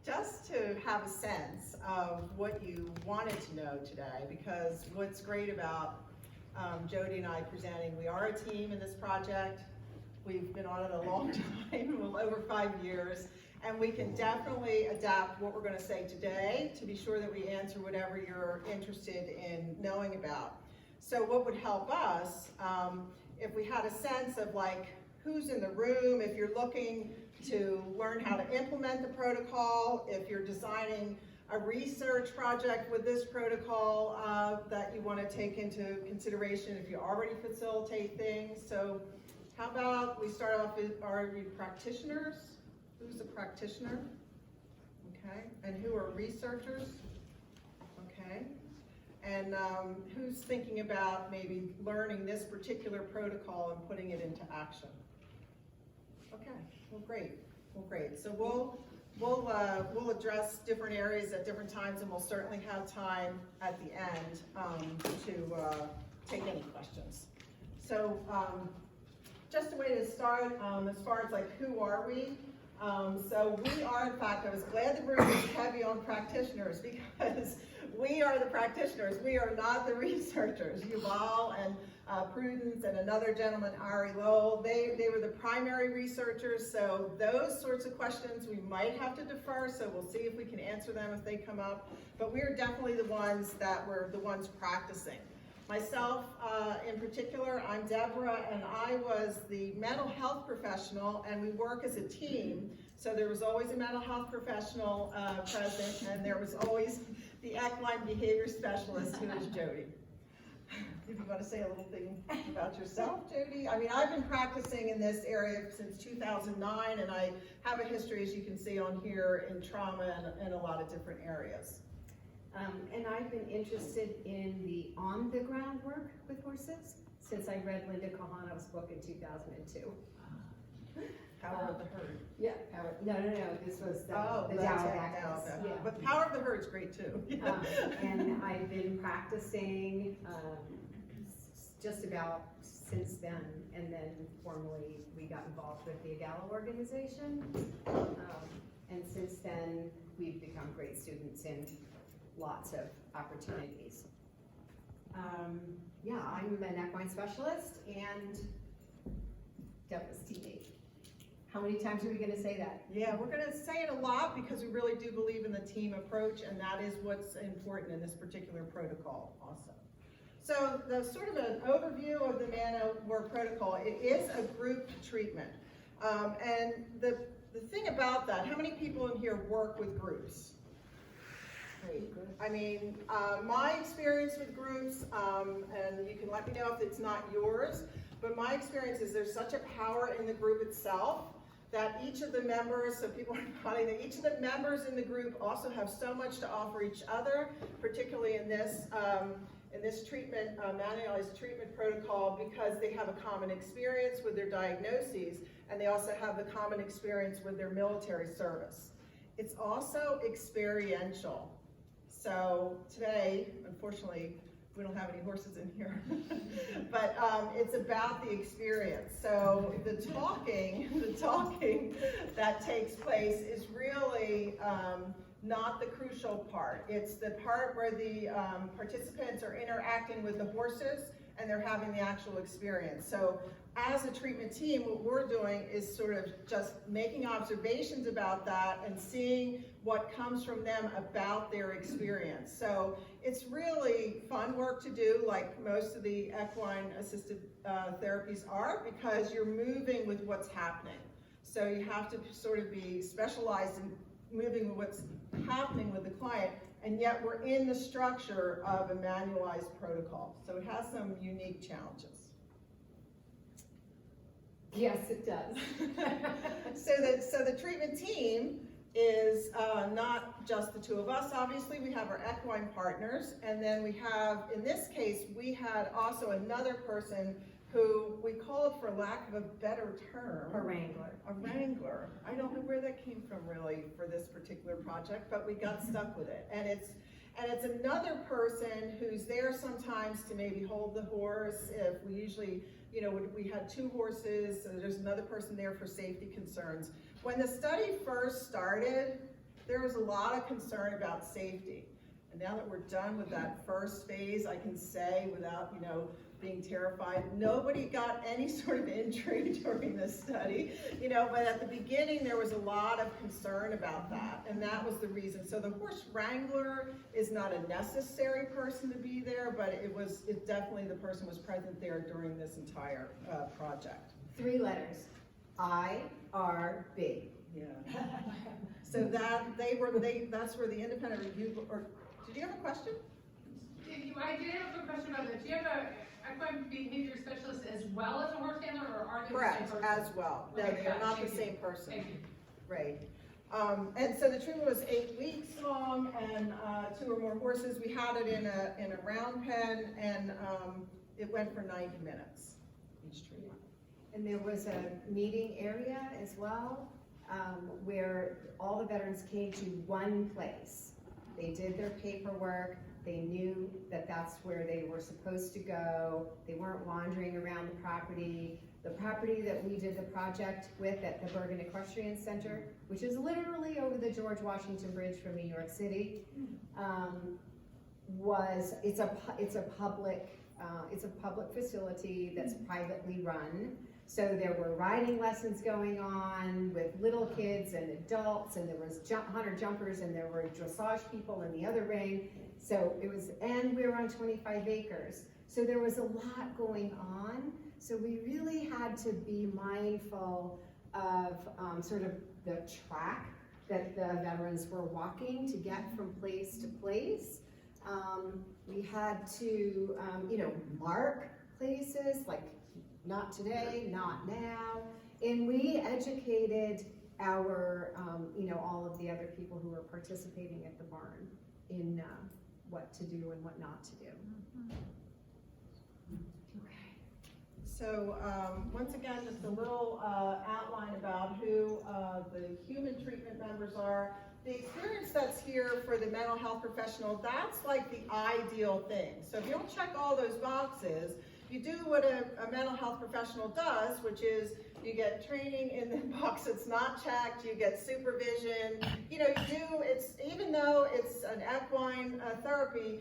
just to have a sense of what you wanted to know today, because what's great about Jody and I presenting, we are a team in this project. We've been on it a long time, well over 5 years, and we can definitely adapt what we're going to say today to be sure that we answer whatever you're interested in knowing about. So what would help us, if we had a sense of like who's in the room, if you're looking to learn how to implement the protocol, if you're designing a research project with this protocol that you want to take into consideration if you already facilitate things. So how about we start off with, are you practitioners? Who's a practitioner? Okay, and who are researchers? Okay, and who's thinking about maybe learning this particular protocol and putting it into action? Okay, well great. So we'll address different areas at different times, and we'll certainly have time at the end to take any questions. So just a way to start, as far as like who are we? So we are, in fact, I was glad the room was heavy on practitioners, because we are the practitioners. We are not the researchers. Yuval and Prudence and another gentleman, Ari Lowell, they were the primary researchers, so those sorts of questions we might have to defer, so we'll see if we can answer them if they come up. But we're definitely the ones that were the ones practicing. Myself, in particular, I'm Debra, and I was the mental health professional, and we work as a team. So there was always a mental health professional present, and there was always the equine behavior specialist, who is Jody. If you want to say a little thing about yourself, Jody. I mean, I've been practicing in this area since 2009, and I have a history, as you can see on here, in trauma and a lot of different areas. And I've been interested in the on-the-ground work with horses since I read Linda Kahano's book in 2002. Power of the Herd. Yeah, no, this was the Dow Backus. Yeah. But Power of the Herd is great too. And I've been practicing just about since then, and then formally we got involved with the Agala organization. And since then, we've become great students in lots of opportunities. Yeah, I'm an equine specialist and Debra's teammate. How many times are we going to say that? Yeah, we're going to say it a lot because we really do believe in the team approach, and that is what's important in this particular protocol also. So the sort of an overview of the Mano work protocol, it is a group treatment. And the thing about that, how many people in here work with groups? I mean, my experience with groups, and you can let me know if it's not yours, but my experience is there's such a power in the group itself that each of the members, so people are nodding, that each of the members in the group also have so much to offer each other, particularly in this treatment, manualized treatment protocol, because they have a common experience with their diagnoses, and they also have the common experience with their military service. It's also experiential. So today, unfortunately, we don't have any horses in here, but it's about the experience. So the talking that takes place is really not the crucial part. It's the part where the participants are interacting with the horses and they're having the actual experience. So as a treatment team, what we're doing is sort of just making observations about that and seeing what comes from them about their experience. So it's really fun work to do, like most of the equine assisted therapies are, because you're moving with what's happening. So you have to sort of be specialized in moving with what's happening with the client, and yet we're in the structure of a manualized protocol. So it has some unique challenges. Yes, it does. So the treatment team is not just the two of us. Obviously, we have our equine partners, and then we have, in this case, we had also another person who we called, for lack of a better term, a wrangler. A wrangler. I don't know where that came from really for this particular project, but we got stuck with it. And it's another person who's there sometimes to maybe hold the horse. If we usually, you know, we had 2 horses, so there's another person there for safety concerns. When the study first started, there was a lot of concern about safety. And now that we're done with that first phase, I can say without, being terrified, nobody got any sort of injury during this study, but at the beginning there was a lot of concern about that, and that was the reason. So the horse wrangler is not a necessary person to be there, but it definitely, the person was present there during this entire project. 3 letters, IRB. Yeah. So that's where the independent review, or did you have a question? I did have a question about that. Do you have a equine behavior specialist as well as a horse handler, or are they Correct, the same person? as well. No, Okay, they are not thank the you. same person. Thank you. Right. And so the treatment was 8 weeks long, and 2 or more horses. We had it in a round pen, and it went for 90 minutes, each treatment. And there was a meeting area as well, where all the veterans came to one place. They did their paperwork, they knew that that's where they were supposed to go, they weren't wandering around the property. The property that we did the project with at the Bergen Equestrian Center, which is literally over the George Washington Bridge from New York City, it's a public facility that's privately run. So there were riding lessons going on with little kids and adults, and there was hunter jumpers, and there were dressage people in the other ring. So and we were on 25 acres. So there was a lot going on. So we really had to be mindful of sort of the track that the veterans were walking to get from place to place. We had to, mark places like not today, not now. And we educated our, all of the other people who were participating at the barn in what to do and what not to do. So once again, just a little outline about who the human treatment members are. The experience that's here for the mental health professional, that's like the ideal thing. So if you don't check all those boxes, you do what a mental health professional does, which is you get training in the box that's not checked, you get supervision, even though it's an equine therapy,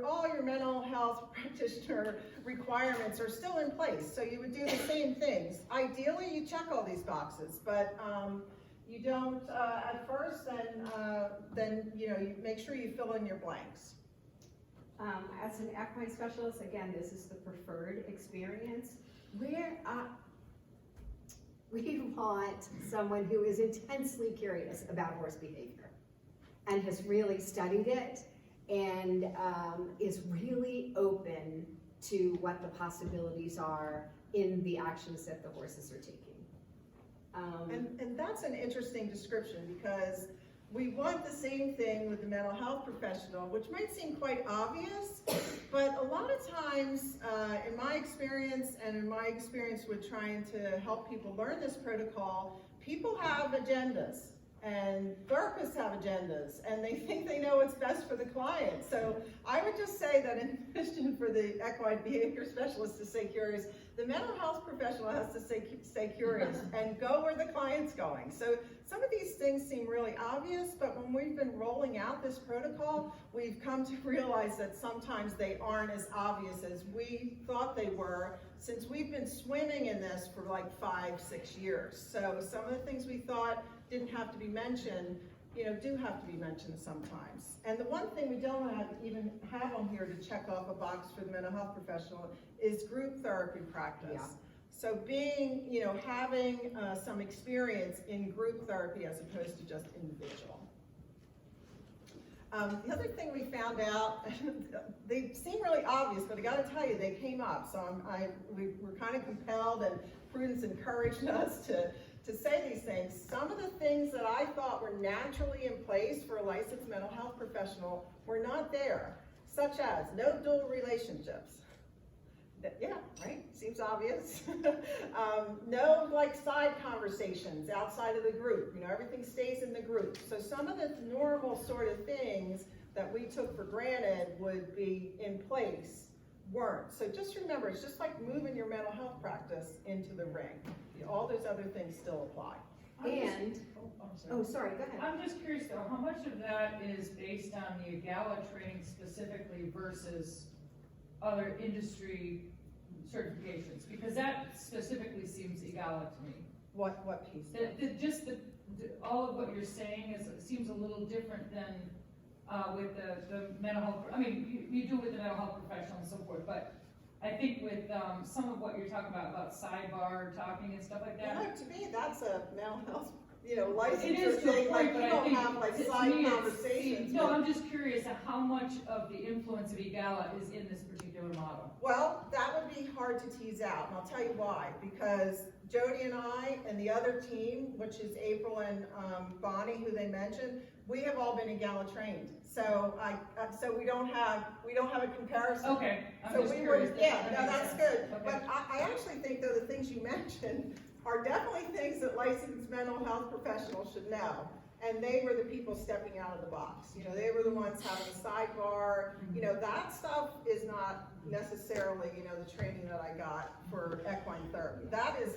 all your mental health practitioner requirements are still in place, so you would do the same things. Ideally, you check all these boxes, but you don't at first, then you make sure you fill in your blanks. As an equine specialist, again, this is the preferred experience. We want someone who is intensely curious about horse behavior and has really studied it and is really open to what the possibilities are in the actions that the horses are taking. And that's an interesting description, because we want the same thing with the mental health professional, which might seem quite obvious, but a lot of times, in my experience and in my experience with trying to help people learn this protocol, people have agendas, and therapists have agendas, and they think they know what's best for the client. So I would just say that in addition for the equine behavior specialist to stay curious, the mental health professional has to stay curious and go where the client's going. So some of these things seem really obvious, but when we've been rolling out this protocol, we've come to realize that sometimes they aren't as obvious as we thought they were, since we've been swimming in this for like 5-6 years. So some of the things we thought didn't have to be mentioned, do have to be mentioned sometimes. And the one thing we don't even have on here to check off a box for the mental health professional is group therapy practice. Yeah. So having some experience in group therapy as opposed to just individual. The other thing we found out, they seem really obvious, but I gotta tell you, they came up. So we were kind of compelled, and Prudence encouraged us to say these things. Some of the things that I thought were naturally in place for a licensed mental health professional were not there, such as no dual relationships. Yeah, right, seems obvious. No side conversations outside of the group, everything stays in the group. So some of the normal sort of things that we took for granted would be in place weren't. So just remember, it's just like moving your mental health practice into the ring. All those other things still apply. And, oh, sorry, go ahead. I'm just curious though, how much of that is based on the EGALA training specifically versus other industry certifications? Because that specifically seems EGALA to me. What piece? All of what you're saying seems a little different than, with the mental health, I mean, you do with the mental health professional and so forth, but I think with, some of what you're talking about sidebar talking and stuff like that. No, to me, that's a mental health, It licensure is to a thing, like, point, we but I don't think have like to side me, conversations. no, I'm just curious at how much of the influence of EGALA is in this particular model. Well, that would be hard to tease out, and I'll tell you why. Because Jody and I and the other team, which is April and Bonnie, who they mentioned, we have all been EGALA trained. So so we don't have a comparison. Okay, I'm So just we curious. were, yeah, no, makes that's sense. good. Okay. But I actually think though the things you mentioned are definitely things that licensed mental health professionals should know. And they were the people stepping out of the box. They were the ones having a sidebar. That stuff is not necessarily, the training that I got for equine therapy. That is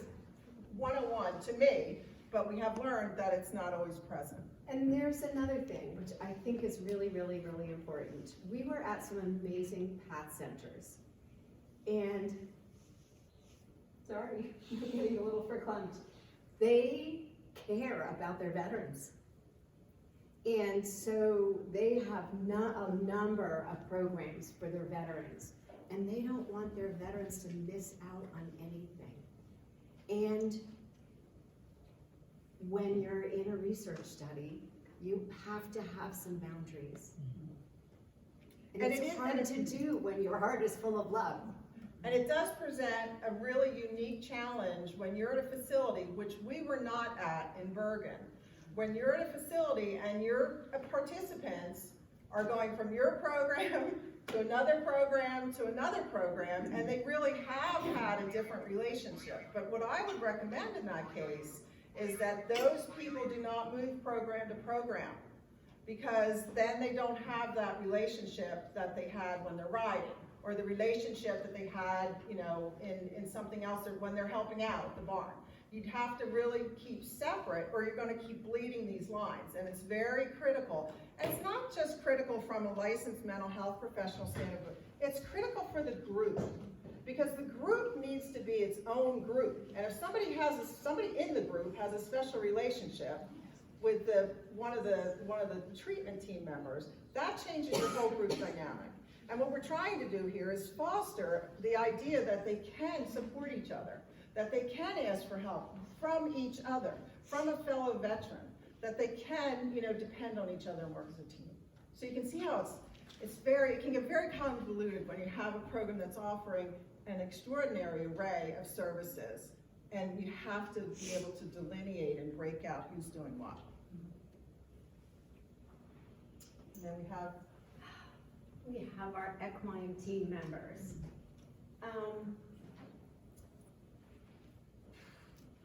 101 to me, but we have learned that it's not always present. And there's another thing, which I think is really, really, really important. We were at some amazing PATH centers, and, sorry, I'm getting a little verklempt. They care about their veterans. And so they have a number of programs for their veterans, and they don't want their veterans to miss out on anything. And when you're in a research study, you have to have some boundaries. And it's hard to do when your heart is full of love. And it does present a really unique challenge when you're at a facility, which we were not at in Bergen. When you're at a facility and your participants are going from your program to another program to another program, and they really have had a different relationship. But what I would recommend in that case is that those people do not move program to program, because then they don't have that relationship that they had when they're riding, or the relationship that they had, in something else, or when they're helping out at the barn. You'd have to really keep separate, or you're going to keep bleeding these lines, and it's very critical. And it's not just critical from a licensed mental health professional standpoint, it's critical for the group, because the group needs to be its own group. And if somebody in the group has a special relationship with one of the treatment team members, that changes your whole group dynamic. And what we're trying to do here is foster the idea that they can support each other, that they can ask for help from each other, from a fellow veteran, that they can, depend on each other and work as a team. So you can see how it can get very convoluted when you have a program that's offering an extraordinary array of services, and you have to be able to delineate and break out who's doing what. And then We have our equine team members.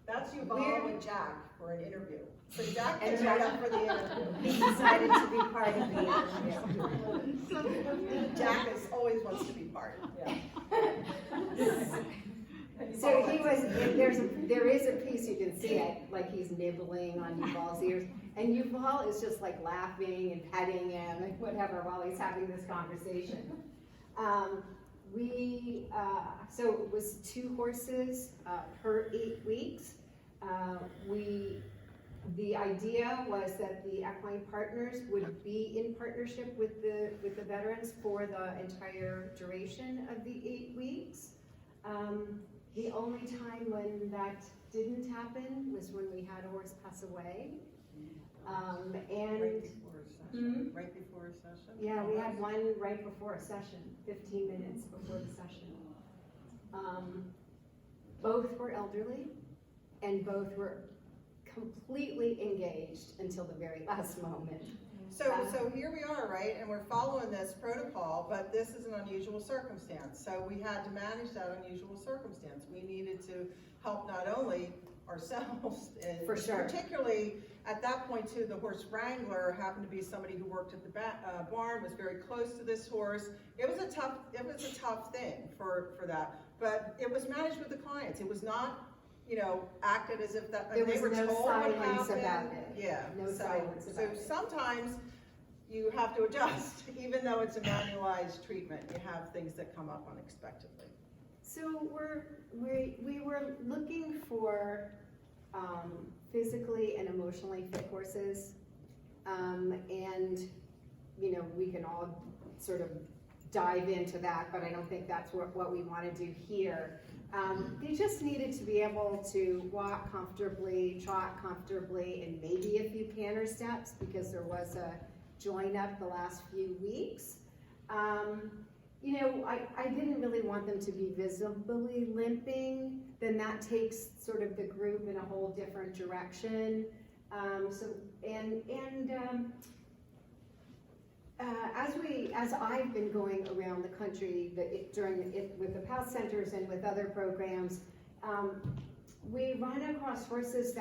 That's Yuval and Jack for an interview. So Jack can right up for the interview. He decided to be part of the interview. Jack always wants to be part. Yeah. So there is a piece you can see it, like he's nibbling on Yuval's ears, and Yuval is just like laughing and petting him and whatever while he's having this conversation. So it was 2 horses per 8 weeks. The idea was that the equine partners would be in partnership with the veterans for the entire duration of the 8 weeks. The only time when that didn't happen was when we had a horse pass away. Right before a session? Yeah, we had one right before a session, 15 minutes before the session. Both were elderly, and both were completely engaged until the very last moment. So here we are, right, and we're following this protocol, but this is an unusual circumstance. So we had to manage that unusual circumstance. We needed to help not only ourselves, and For sure. particularly at that point too, the horse wrangler happened to be somebody who worked at the barn, was very close to this horse. It was a tough thing for that, but it was managed with the clients. It was not acted as if that, There they was were no told what silence happened. about it. Yeah. No silence about it. So sometimes you have to adjust, even though it's a manualized treatment, you have things that come up unexpectedly. So we were looking for physically and emotionally fit horses, and we can all sort of dive into that, but I don't think that's what we want to do here. They just needed to be able to walk comfortably, trot comfortably, and maybe a few canter steps because there was a join up the last few weeks. I didn't really want them to be visibly limping. Then that takes sort of the group in a whole different direction. As I've been going around the country with the PAL centers and with other programs, we run across horses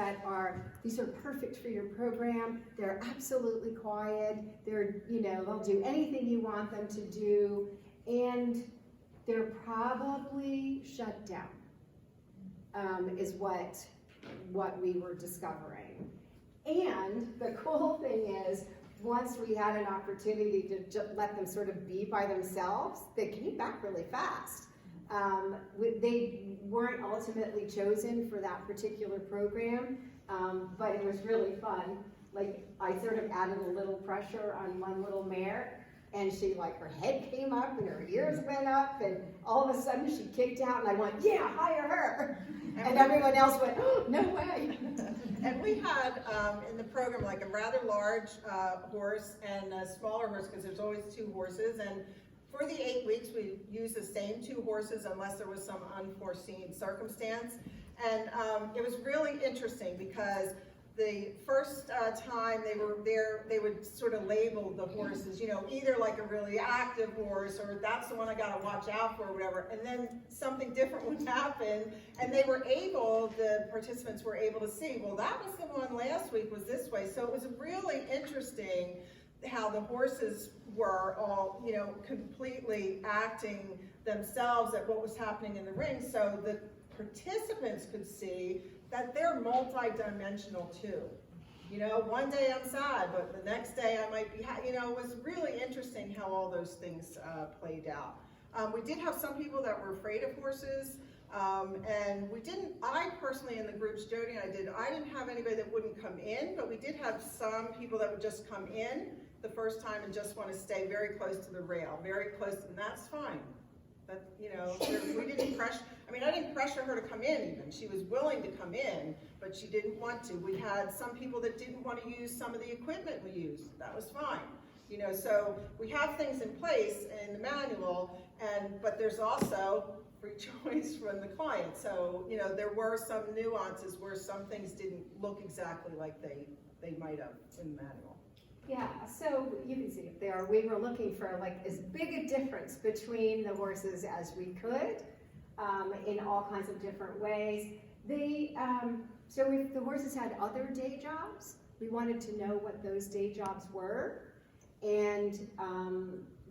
these are perfect for your program. They're absolutely quiet. They'll do anything you want them to do, and they're probably shut down, is what we were discovering. And the cool thing is, once we had an opportunity to just let them sort of be by themselves, they came back really fast. They weren't ultimately chosen for that particular program, but it was really fun. Like, I sort of added a little pressure on one little mare, and she, her head came up and her ears went up, and all of a sudden she kicked out, and I went, yeah, hire her. And everyone else went, oh, no way. And we had in the program a rather large horse and a smaller horse, because there's always two horses. And for the 8 weeks, we used the same two horses unless there was some unforeseen circumstance. And it was really interesting because the first time they were there, they would sort of label the horses, either like a really active horse or that's the one I gotta watch out for or whatever. And then something different would happen, and the participants were able to see, well, that was the one last week was this way. So it was really interesting how the horses were all, completely acting themselves at what was happening in the ring, so the participants could see that they're multi-dimensional too. One day I'm sad, but the next day I might be happy. It was really interesting how all those things played out. We did have some people that were afraid of horses, and I personally in the groups, Jody and I didn't have anybody that wouldn't come in, but we did have some people that would just come in the first time and just want to stay very close to the rail, very close, and that's fine. But, we didn't pressure, I didn't pressure her to come in even. She was willing to come in, but she didn't want to. We had some people that didn't want to use some of the equipment we used. That was fine. So we have things in place in the manual, but there's also free choice from the client. So, there were some nuances where some things didn't look exactly like they might have in the manual. Yeah, so you can see it there. We were looking for as big a difference between the horses as we could, in all kinds of different ways. So if the horses had other day jobs, we wanted to know what those day jobs were, and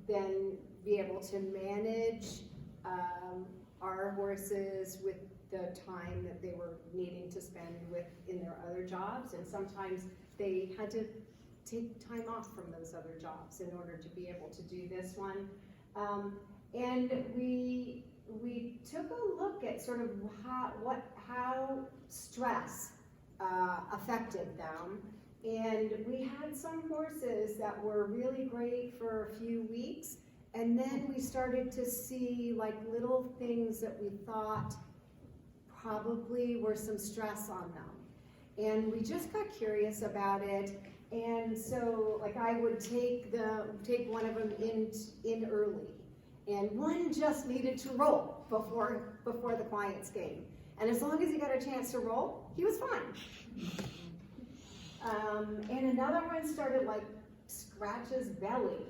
then be able to manage our horses with the time that they were needing to spend in their other jobs, and sometimes they had to take time off from those other jobs in order to be able to do this one. And we took a look at sort of how stress affected them. And we had some horses that were really great for a few weeks, and then we started to see little things that we thought probably were some stress on them. And we just got curious about it. And so, I would take one of them in early, and one just needed to roll before the clients came. And as long as he got a chance to roll, he was fine. And another one started scratch his belly,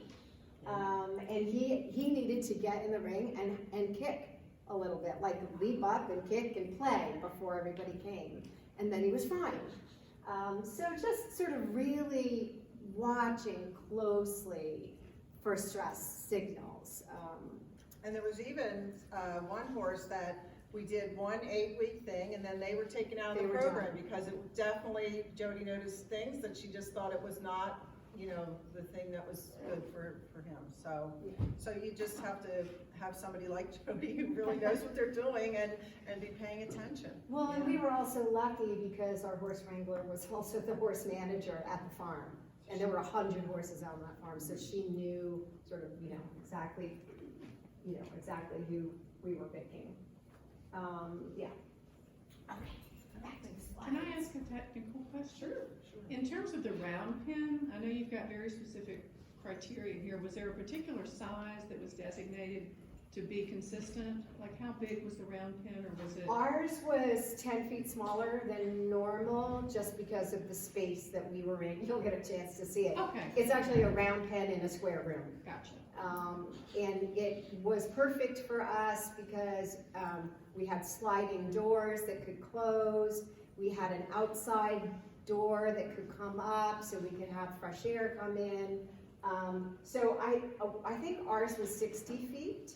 and he needed to get in the ring and kick a little bit, leap up and kick and play before everybody came, and then he was fine. So just sort of really watching closely for stress signals. And there was even one horse that We did one 8-week thing, and then they were taken out of They the were program done. because it definitely, Jody noticed things that she just thought it was not, you know, the thing that was good for him. So, so you just have to have somebody like Jody who really knows what they're doing and be paying attention. Well, and we were also lucky because our horse wrangler was also the horse manager at the farm. And there were 100 horses out on that farm, so she knew sort of, exactly who we were picking. Yeah. Okay, back to the slide. Can I ask a technical question? Sure. In terms of the round pin, I know you've got very specific criteria here. Was there a particular size that was designated to be consistent? Like how big was the round pin, or was it? Ours was 10 feet smaller than normal, just because of the space that we were in. You'll get a chance to see it. Okay, It's actually a round pen in a square room. gotcha. And it was perfect for us because we had sliding doors that could close. We had an outside door that could come up so we could have fresh air come in. So I think ours was 60 feet.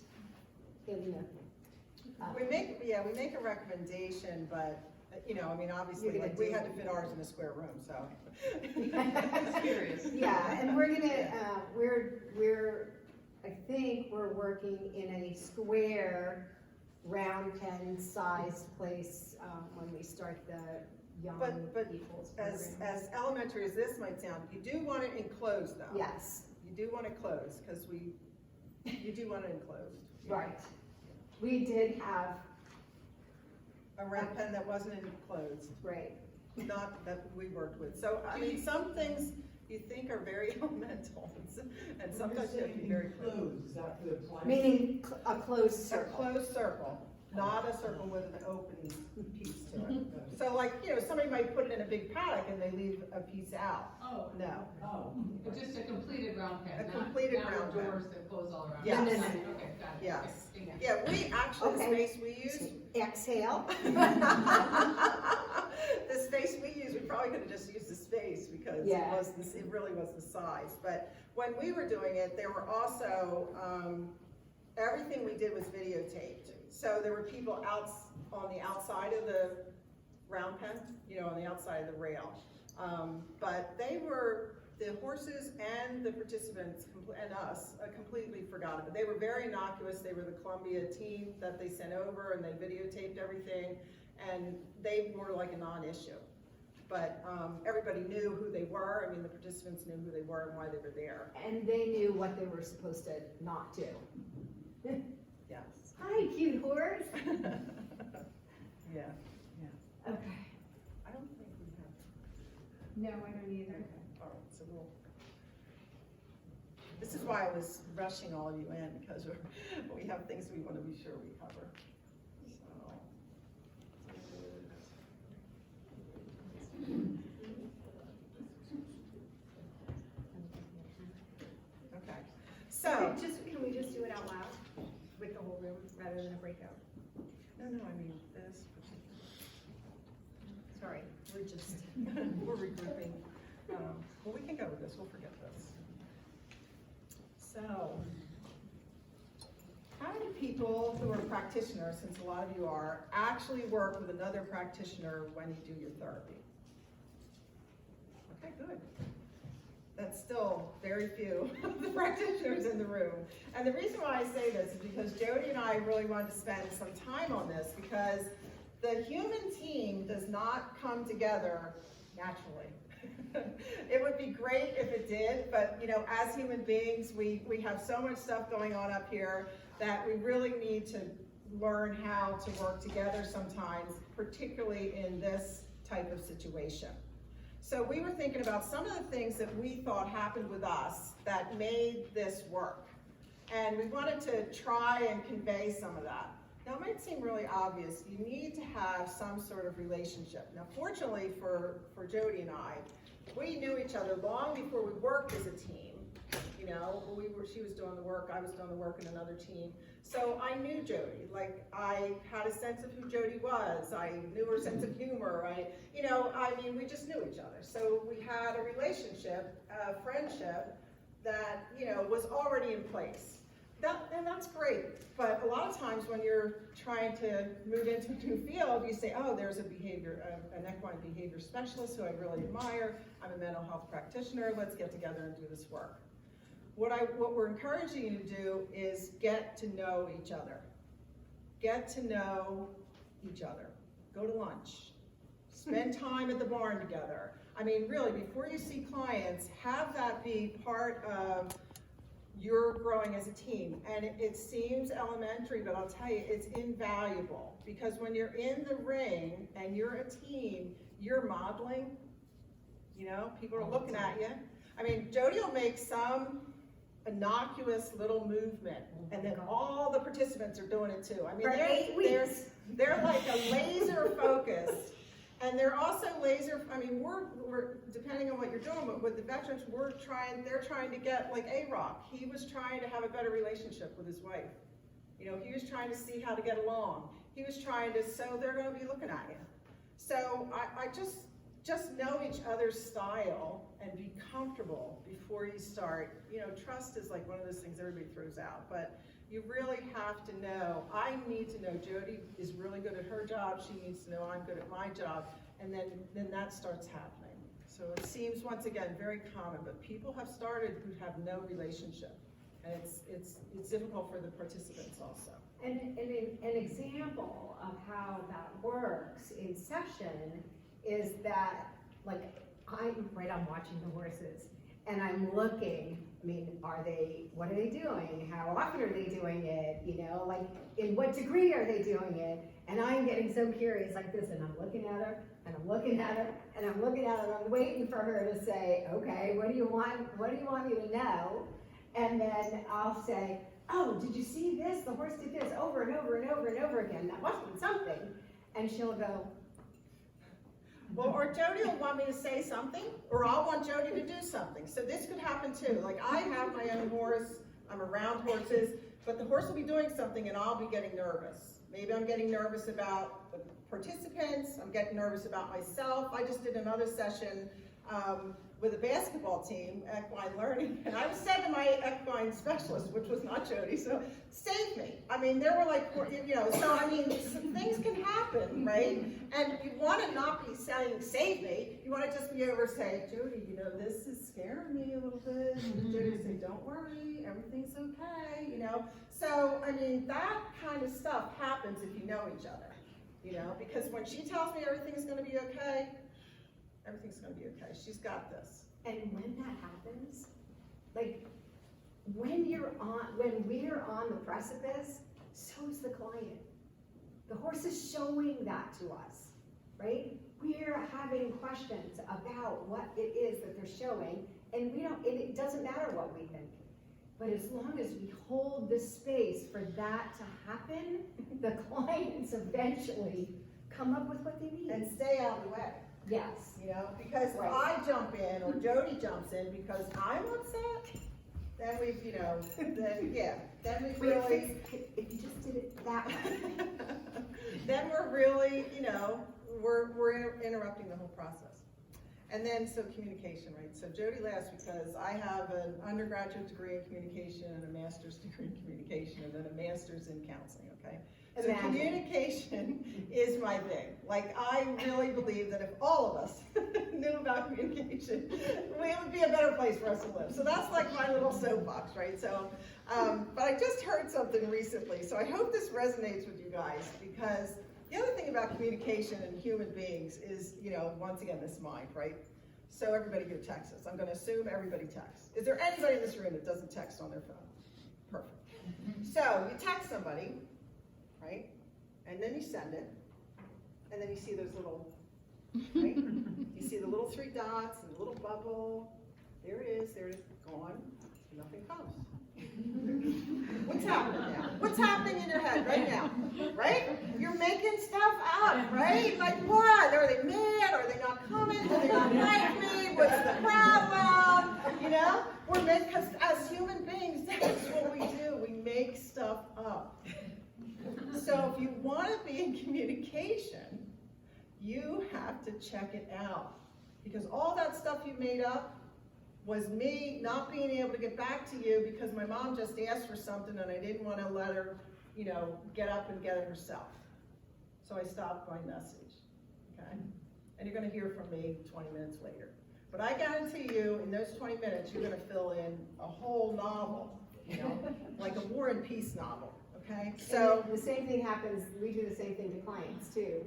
We make a recommendation, but, obviously, You're gonna like, we do- had to fit ours in a square room, so. Just curious. Yeah, and we're gonna, I think we're working in a square, round pen sized place, when we start the young But people's As program. elementary as this might sound, you do want it enclosed though. Yes, You do want it closed, because you do want it enclosed. right. We did have, A round pen that wasn't enclosed, right, not that we worked with. So, some things you think are very elemental, and sometimes you have to be very close. Closed, is that for the plank? meaning a closed A circle. closed circle, not a circle with an open piece to it. So like, somebody might put it in a big paddock and they leave a piece out. Oh, No. Oh. but just a completed round pen, A completed not round pen. doors that close all around. Yes. No, no, no. Okay, got it. Yes. Okay, thank you. Yeah, we actually, the Okay. space we use, Exhale. the space we use, we probably could have just used the space because Yeah. it really was the size. But when we were doing it, there were also, everything we did was videotaped. So there were people out on the outside of the round pen, on the outside of the rail. But the horses and the participants and us completely forgot it. But they were very innocuous. They were the Columbia team that they sent over, and they videotaped everything, and they were like a non-issue. But everybody knew who they were. The participants knew who they were and why they were there. And they knew what they were supposed to not do. Yes. Hi, cute horse. Yeah. Okay. I don't think we have. No, I don't either. All right, so this is why I was rushing all of you in, because we have things we want to be sure we cover. Okay, so, Can we just do it out loud with the whole room rather than a breakout? no, this, Sorry, we're just. we're regrouping. Well, we can go with this, we'll forget this. So, how many people who are practitioners, since a lot of you are, actually work with another practitioner when you do your therapy? Okay, good. That's still very few of the practitioners in the room. And the reason why I say this is because Jody and I really wanted to spend some time on this, because the human team does not come together naturally. It would be great if it did, but as human beings, we have so much stuff going on up here that we really need to learn how to work together sometimes, particularly in this type of situation. So we were thinking about some of the things that we thought happened with us that made this work. And we wanted to try and convey some of that. Now, it might seem really obvious. You need to have some sort of relationship. Now, fortunately for Jody and I, we knew each other long before we worked as a team. She was doing the work, I was doing the work in another team. So I knew Jody. Like, I had a sense of who Jody was. I knew her sense of humor. We just knew each other. So we had a relationship, a friendship that, was already in place. And that's great, but a lot of times when you're trying to move into a new field, you say, oh, there's an equine behavior specialist who I really admire, I'm a mental health practitioner, let's get together and do this work. What we're encouraging you to do is get to know each other. Get to know each other. Go to lunch. Spend time at the barn together. I mean, really, before you see clients, have that be part of you're growing as a team. And it seems elementary, but I'll tell you, it's invaluable. Because when you're in the ring and you're a team, you're modeling, you know, people are looking at you. I mean, Jody will make some innocuous little movement, and then all the participants are doing it too. I mean, they're like a laser focused. And they're also I mean, we're depending on what you're doing, but with the veterans, they're trying to get, like A-Rock, he was trying to have a better relationship with his wife. You know, he was trying to see how to get along. He was trying to, so they're gonna be looking at you. So I just know each other's style and be comfortable before you start. You know, trust is like one of those things everybody throws out, but you really have to know. I need to know Jody is really good at her job. She needs to know I'm good at my job. And then that starts happening. So it seems, once again, very common, but people have started who have no relationship. And it's difficult for the participants also. And an example of how that works in session is that, like, I'm watching the horses, and I'm looking, I mean, what are they doing? How often are they doing it? You know, like, in what degree are they doing it? And I'm getting so curious like this, and I'm looking at her, and I'm looking at her, and I'm looking at her, and I'm waiting for her to say, okay, what do you want me to know? And then I'll say, oh, did you see this? The horse did this over and over and over and over again. That must be something. And she'll go, well, or Jody will want me to say something, or I'll want Jody to do something. So this could happen too. Like, I have my own horse, I'm around horses, but the horse will be doing something and I'll be getting nervous. Maybe I'm getting nervous about the participants, I'm getting nervous about myself. I just did another session with a basketball team, Equine Learning, and I said to my equine specialist, which was not Jody, so save me. I mean, there were like, you know, so I mean, things can happen, right? And you want to not be saying, save me, you want to just be over say, Jody, you know, this is scaring me a little bit. And Jody would say, don't worry, everything's okay, you know? So, I mean, that kind of stuff happens if you know each other, you know? Because when she tells me everything's going to be okay, everything's gonna be okay. She's got this. and when that happens, like, when we're on the precipice, so is the client. The horse is showing that to us, right? We're having questions about what it is that they're showing, and it doesn't matter what we think. But as long as we hold the space for that to happen, the clients eventually come up with what they need. And stay out of the way. Yes. You know, because if I jump in or Jody jumps in because I'm upset, then we've, you know, then we've really. If you just did it that way. Then we're really, you know, we're interrupting the whole process. And then, so communication, right? So Jody laughs because I have an undergraduate degree in communication and a master's degree in communication and then a master's in counseling, okay? So communication is my thing. Like, I really believe that if all of us knew about communication, it would be a better place for us to live. So that's like my little soapbox, right? So, but I just heard something recently, so I hope this resonates with you guys, because the other thing about communication and human beings is, you know, once again, this mind, right? So everybody here texts. I'm gonna assume everybody texts. Is there anybody in this room that doesn't text on their phone? Perfect. So you text somebody, right? And then you send it, and then you see those little, right? You see the little 3 dots and the little bubble. There it is, gone. Nothing comes. What's happening now? What's happening in your head right now? Right? You're making stuff up, right? Like what? Are they mad? Are they not coming? Do they not like me? What's the problem? You know? Because as human beings, that's what we do. We make stuff up. So if you want to be in communication, you have to check it out. Because all that stuff you made up, was me not being able to get back to you because my mom just asked for something and I didn't want to let her, you know, get up and get it herself. So I stopped my message, okay? And you're gonna hear from me 20 minutes later. But I guarantee you, in those 20 minutes, you're gonna fill in a whole novel, you know, like a War and Peace novel, okay? So, And the same thing happens, we do the same thing to clients too,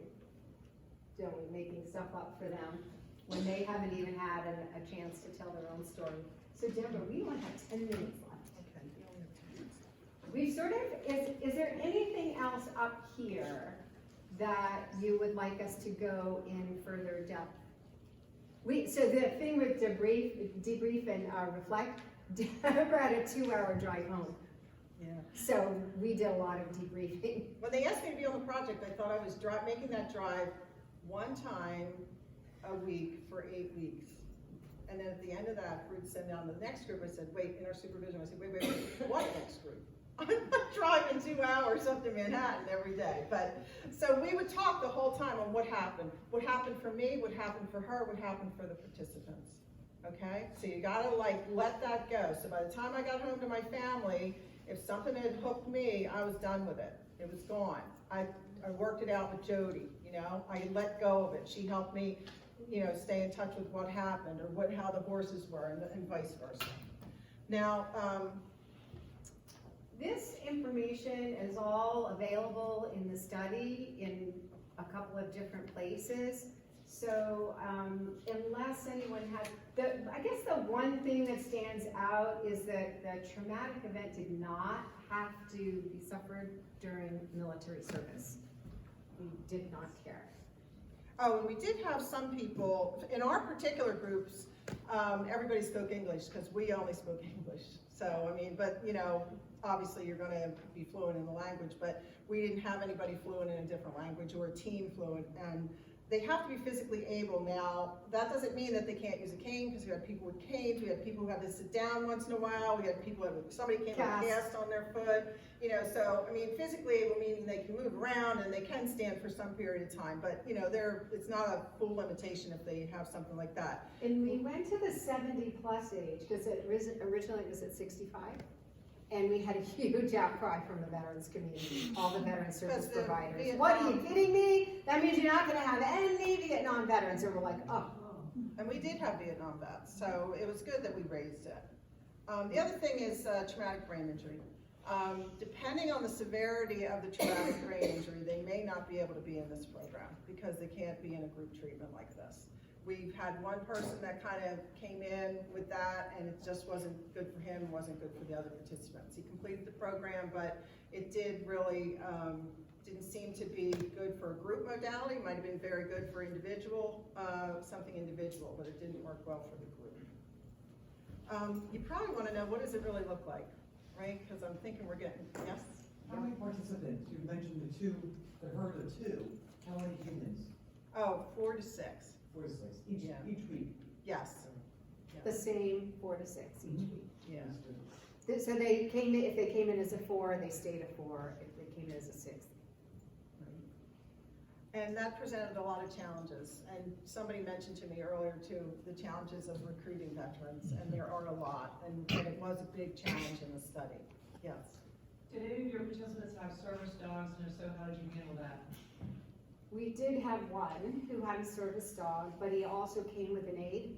don't we, making stuff up for them when they haven't even had a chance to tell their own story. So Debra, we only have 10 minutes left. okay, you only have 10 minutes. We've sort of, is there anything else up here that you would like us to go in further depth? So the thing with debrief and reflect, Debra had a 2-hour drive home. Yeah. So we did a lot of debriefing. When they asked me to be on the project, I thought I was making that drive one time a week for 8 weeks. And then at the end of that, we'd send down the next group. I said, wait, in our supervision, I said, wait, what next group? I'm not driving 2 hours up to Manhattan every day. But, so we would talk the whole time on what happened for me, what happened for her, what happened for the participants. Okay? So you gotta like, let that go. So by the time I got home to my family, if something had hooked me, I was done with it. It was gone. I worked it out with Jody, you know? I let go of it. She helped me, you know, stay in touch with what happened or how the horses were and vice versa. Now, This information is all available in the study in a couple of different places. So unless anyone has, I guess the one thing that stands out is that the traumatic event did not have to be suffered during military service. We did not care. oh, and we did have some people, in our particular groups, everybody spoke English because we only spoke English. So, I mean, but, you know, obviously you're going to be fluent in the language, but we didn't have anybody fluent in a different language or a team fluent. And they have to be physically able. Now, that doesn't mean that they can't use a cane, because we had people with canes, we had people who had to sit down once in a while, we had people that somebody came with a cast on their foot, you know, so, I mean, physically able meaning they can move around and they can stand for some period of time, but, you know, it's not a full limitation if they have something like that. And we went to the 70+ age, because originally it was at 65. And we had a huge outcry from the veterans community, all the veteran service providers. What are you kidding me? That means you're not gonna have any Vietnam veterans. And we're like, oh. And we did have Vietnam vets, so it was good that we raised it. The other thing is traumatic brain injury. Depending on the severity of the traumatic brain injury, they may not be able to be in this program because they can't be in a group treatment like this. We've had one person that kind of came in with that and it just wasn't good for him, wasn't good for the other participants. He completed the program, but it did really, didn't seem to be good for a group modality. Might have been very good for individual, something individual, but it didn't work well for the group. You probably want to know, what does it really look like, right? Because I'm thinking we're getting, yes? How many participants? You mentioned the herd of 2. How many humans? Oh, 4 to 6. 4 to 6. Each week. Yes. The same 4 to 6 each week. Yeah. So they came in, if they came in as a 4, they stayed a 4. If they came in as a 6. And that presented a lot of challenges. And somebody mentioned to me earlier too, the challenges of recruiting veterans, and there are a lot. And it was a big challenge in the study. Yes. Did any of your participants have service dogs, and if so, how did you handle that? We did have one who had a service dog, but he also came with an aide.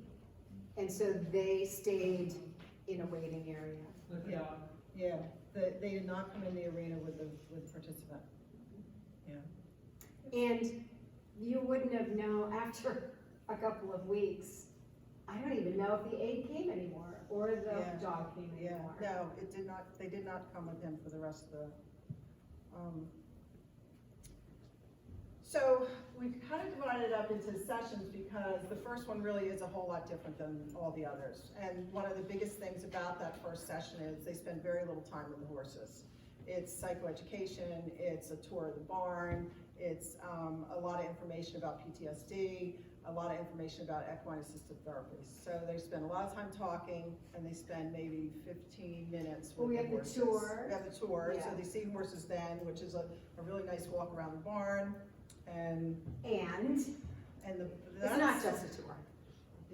And so they stayed in a waiting area. With the Yeah. dog? Yeah. They did not come in the arena with the participant. Yeah. And you wouldn't have known after a couple of weeks. I don't even know if the aide came anymore or the Yeah. dog came Yeah. anymore. No, it did not. They did not come with him for the rest of the. So we've kind of divided up into sessions because the first one really is a whole lot different than all the others. And one of the biggest things about that first session is they spend very little time with the horses. It's psychoeducation, it's a tour of the barn, it's a lot of information about PTSD, a lot of information about equine assisted therapies. So they spend a lot of time talking, and they spend maybe 15 minutes with Well, we the have the horses. tour. We have the tour, so Yeah. they see horses then, which is a really nice walk around the barn, and And the it's not just a tour.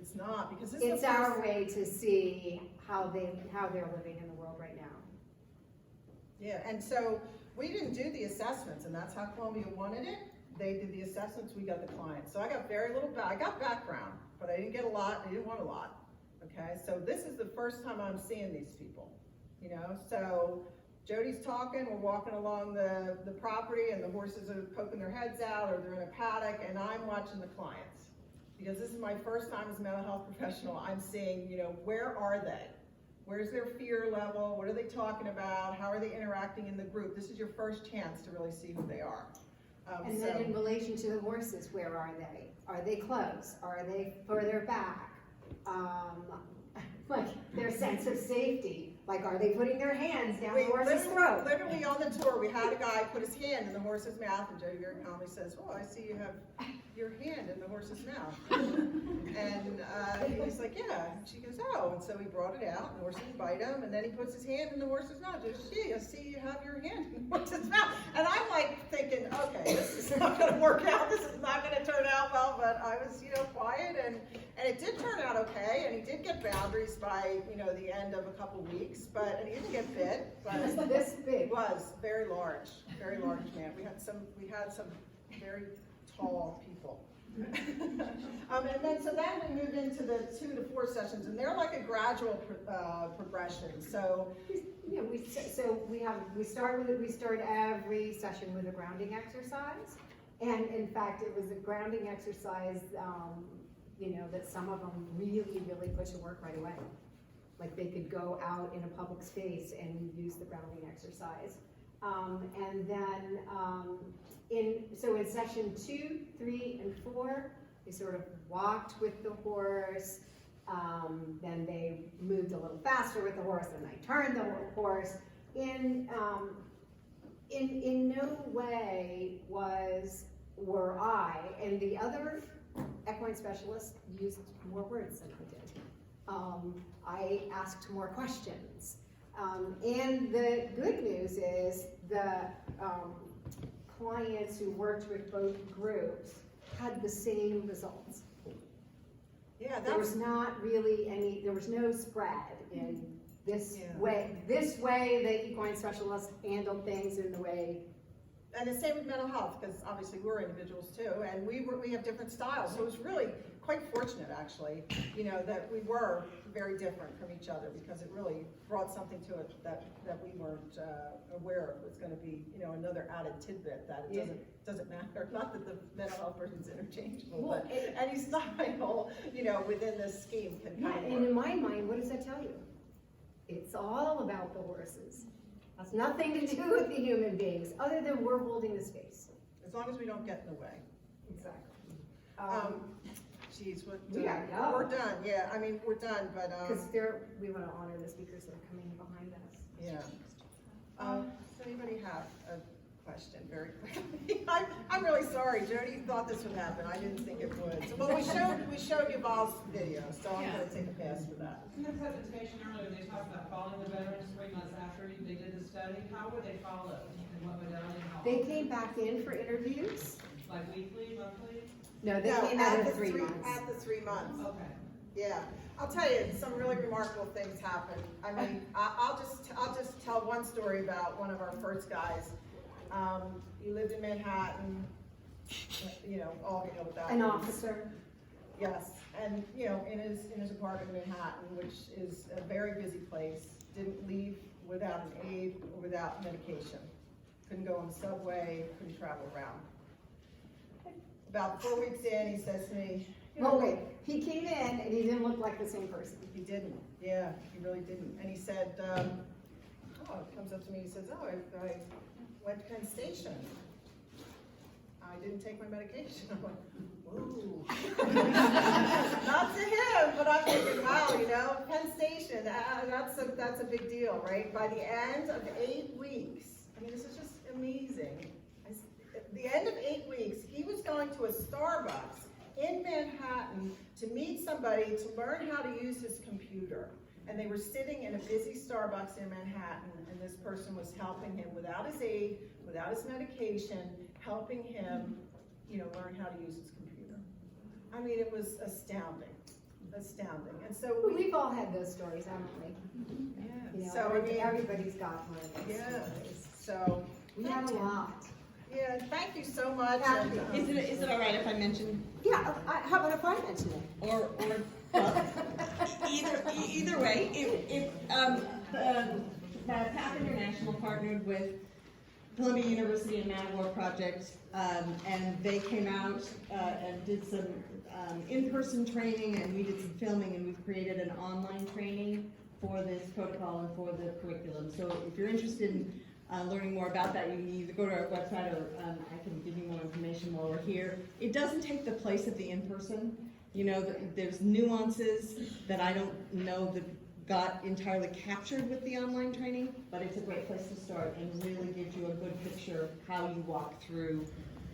It's not, because this is It's the our first. way to see how they're living in the world right now. Yeah, and so we didn't do the assessments, and that's how Columbia wanted it. They did the assessments, we got the clients. So I got very little, I got background, but I didn't get a lot, I didn't want a lot. Okay, so this is the first time I'm seeing these people, you know? So Jody's talking, we're walking along the property, and the horses are poking their heads out, or they're in a paddock, and I'm watching the clients. Because this is my first time as a mental health professional, I'm seeing, you know, where are they? Where's their fear level? What are they talking about? How are they interacting in the group? This is your first chance to really see who they are. And then in relation to the horses, where are they? Are they close? Are they further back? Like their sense of safety. Like, are they putting their hands down the horse's throat? Literally on the tour, we had a guy put his hand in the horse's mouth, and Jody very calmly says, "Oh, I see you have your hand in the horse's mouth." And he's like, "Yeah." And she goes, "Oh." And so he brought it out, and the horse didn't bite him, and then he puts his hand in the horse's mouth. Just, "Gee, I see you have your hand in the horse's mouth." And I'm like thinking, okay, this is not gonna work out, this is not gonna turn out well, but I was, you know, quiet, and it did turn out okay, and he did get boundaries by, you know, the end of a couple weeks, and he didn't get bit, but It was this big. it was very large man. We had some very tall people. And then we moved into the 2 to 4 sessions, and they're like a gradual progression. So, Yeah, we start every session with a grounding exercise, and in fact, it was a grounding exercise, you know, that some of them really put to work right away. Like they could go out in a public space and use the grounding exercise. And then in session 2, 3, and 4, they sort of walked with the horse. Then they moved a little faster with the horse, and they turned the horse. In no way were I and the other equine specialists used more words than I did. I asked more questions. And the good news is the clients who worked with both groups had the same results. yeah, There was not really there was no spread in this Yeah. way. This way the equine specialists handled things in the way. and the same with mental health, because obviously we're individuals too, and we have different styles. So it was really quite fortunate, actually, you know, that we were very different from each other, because it really brought something to it that we weren't aware of was going to be, you know, another added tidbit that it doesn't matter. Not that the mental health person's interchangeable, Well, but any style, you know, within this scheme can Yeah, kind of and work. in my mind, what does that tell you? It's all about the horses. Has nothing to do with the human beings, other than we're holding the space. As long as we don't get in the way. Exactly. Geez, what, We gotta go. we're done, yeah, I mean, we're done, but, Because we want to honor the speakers that are coming behind us. yeah. Does anybody have a question very quickly? I'm really sorry, Jody thought this would happen, I didn't think it would. So, but we showed you Val's video, so I'm gonna take a pass for that. In the presentation earlier, they talked about following the veterans 3 months after they did the study. How were they followed? And what modality and how? They came back in for interviews. Like weekly, monthly? No, they No, came out at in the 3 months. At the 3 months, Okay. yeah. I'll tell you, some really remarkable things happened. I mean, I'll just tell one story about one of our first guys. He lived in Manhattan, you know, all you know what that An means. officer. Yes, and, you know, in his apartment in Manhattan, which is a very busy place, didn't leave without an aide or without medication. Couldn't go on the subway, couldn't travel around. About 4 weeks in, he says to me, you know, Well, wait, he came in and he didn't look like the same person. he didn't, yeah, he really didn't. And he said, he comes up to me, he says, "Oh, I went to Penn Station. I didn't take my medication." I'm like, whoa. Not to him, but I'm thinking, wow, you know, Penn Station, that's a big deal, right? By the end of 8 weeks, I mean, this is just amazing. At the end of 8 weeks, he was going to a Starbucks in Manhattan to meet somebody to learn how to use his computer. And they were sitting in a busy Starbucks in Manhattan, and this person was helping him without his aid, without his medication, helping him, you know, learn how to use his computer. I mean, it was astounding. astounding. And so We've all had those stories, haven't we? You know, So, I mean- everybody's got one of those Yeah. stories. So, We had a lot. yeah, thank you so much. Happy. And, Is it all right if I mention, Yeah, how about if I mention it? or, well, either way, the PAP International partnered with Columbia University and Mano project, and they came out, and did some, in-person training, and we did some filming, and we've created an online training for this protocol and for the curriculum. So if you're interested in learning more about that, you can either go to our website, or I can give you more information while we're here. It doesn't take the place of the in-person. You know, there's nuances that I don't know that got entirely captured with the online training, but it's a great place to start and really gives you a good picture of how you walk through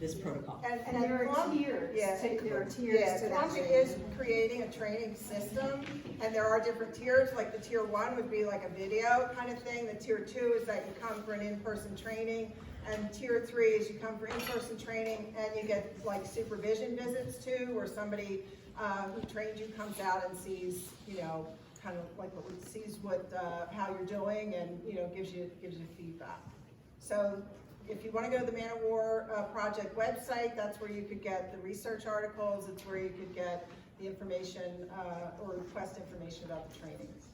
this protocol. And there are tiers, Yeah. there are tiers Yeah, to that Columbia training. is creating a training system, and there are different tiers, like the tier 1 would be like a video kind of thing, the tier 2 is that you come for an in-person training, and tier 3 is you come for in-person training, and you get like supervision visits too, where somebody who trained you comes out and sees, you know, kind of like sees how you're doing, and, you know, gives you feedback. So if you want to go to the Man of War Project website, that's where you could get the research articles, it's where you could get the information, or request information about the trainings.